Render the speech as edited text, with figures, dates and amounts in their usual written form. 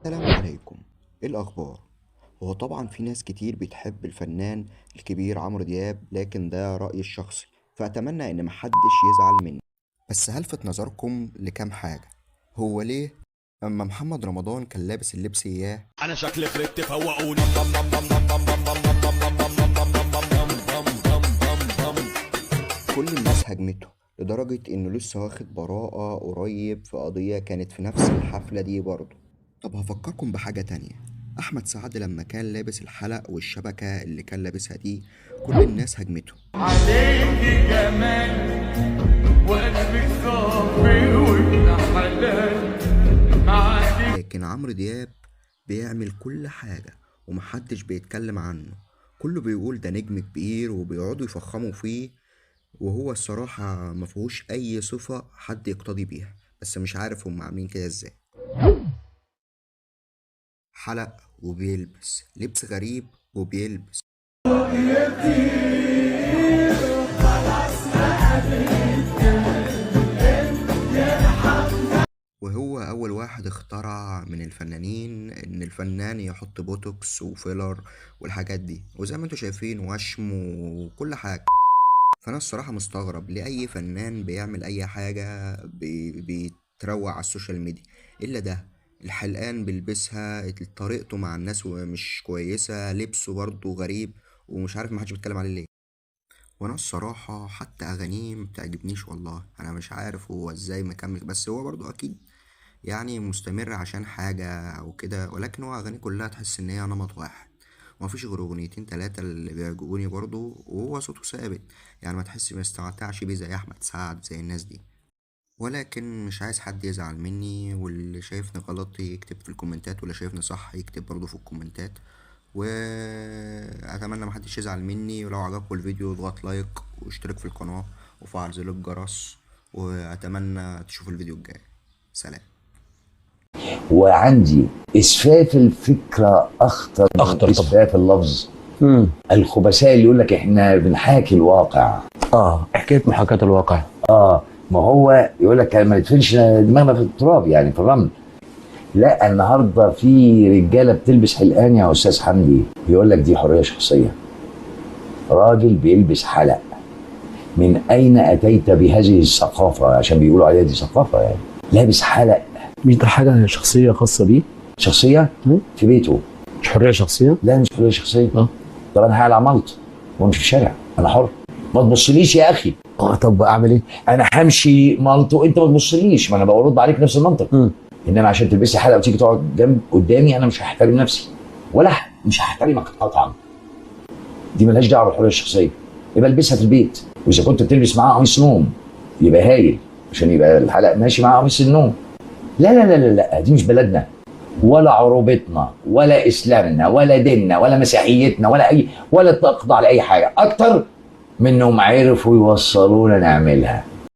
السلام عليكم. ايه الاخبار؟ هو طبعا في ناس كتير بتحب الفنان الكبير عمرو دياب، لكن ده رأيي الشخصي، فأتمنى ان محدش يزعل مني. بس هلفت نظركم لكام حاجة. هو ليه اما محمد رمضان كان لابس اللبس اياه انا شكلي خربت فوقوني. كل الناس هجمته، لدرجة انه لسه واخد براءة قريب في قضية كانت في نفس الحفلة دي برضه. طب هفكركم بحاجة تانية. أحمد سعد لما كان لابس الحلق والشبكة اللي كان لابسها دي، كل الناس هجمته. عليك جمال وقلبك صافي وابن حلال معاك. لكن عمرو دياب بيعمل كل حاجة ومحدش بيتكلم عنه. كله بيقول ده نجم كبير وبيقعدوا يفخموا فيه، وهو الصراحة مفيهوش أي صفة حد يقتدي بيها. بس مش عارف هم عاملين كده ازاي. حلق وبيلبس لبس غريب وبيلبس، وهو أول واحد اخترع من الفنانين إن الفنان يحط بوتوكس وفيلر والحاجات دي، وزي ما انتوا شايفين وشم وكل حاجة. فأنا الصراحة مستغرب ليه أي فنان بيعمل أي حاجة بيتروق على السوشيال ميديا، إلا ده. الحلقان بيلبسها، طريقته مع الناس مش كويسة، لبسه برضه غريب، ومش عارف محدش بيتكلم عليه ليه. وانا الصراحة حتى اغانيه مبتعجبنيش والله. انا مش عارف هو ازاي مكمل، بس هو برضو اكيد يعني مستمر عشان حاجة او كده، ولكن هو اغانيه كلها تحس ان هي نمط واحد. ومفيش غير اغنيتين تلاتة اللي بيعجبوني برضو، وهو صوته ثابت. يعني ما تحس ما استمتعش بيه زي احمد سعد زي الناس دي. ولكن مش عايز حد يزعل مني، واللي شايفني غلط يكتب في الكومنتات، واللي شايفني صح يكتب برضو في الكومنتات. واتمنى محدش يزعل مني، ولو عجبكم الفيديو اضغط لايك واشترك في القناة وفعل زر الجرس، واتمنى تشوفوا الفيديو الجاي. سلام. وعندي اسفاف الفكره اخطر من اخطر طبعا. اسفاف اللفظ. امم الخبثاء اللي يقول لك احنا بنحاكي الواقع. حكايه محاكاه الواقع. ما هو يقول لك ما ندفنش دماغنا في التراب، يعني في الرمل. لا، النهارده في رجاله بتلبس حلقان يا استاذ حمدي، بيقول لك دي حريه شخصيه. راجل بيلبس حلق، من اين اتيت بهذه الثقافه؟ عشان بيقولوا عليها دي ثقافه يعني. لابس حلق. مش ده حاجه شخصيه خاصه بيه؟ شخصيه في بيته. مش حريه شخصيه؟ لا، مش حريه شخصيه. اه طب انا هقلع ملط وامشي في الشارع، انا حر. ما تبصليش يا اخي. طب اعمل ايه؟ انا همشي ملط وانت ما تبصليش، ما انا برد عليك نفس المنطق. انما عشان تلبسي حلقه وتيجي تقعد جنب قدامي، انا مش هحترم نفسي ولا مش هحترمك قطعا. دي ملهاش دعوه بالحريه الشخصيه. يبقى البسها في البيت، واذا كنت بتلبس معاها قميص نوم يبقى هايل، عشان يبقى الحلقه ماشي معاها قميص النوم. لا لا لا لا لا، دي مش بلدنا ولا عروبتنا ولا اسلامنا ولا ديننا ولا مسيحيتنا ولا ولا تقضى على اي حاجه اكتر من انهم عرفوا يوصلونا نعملها.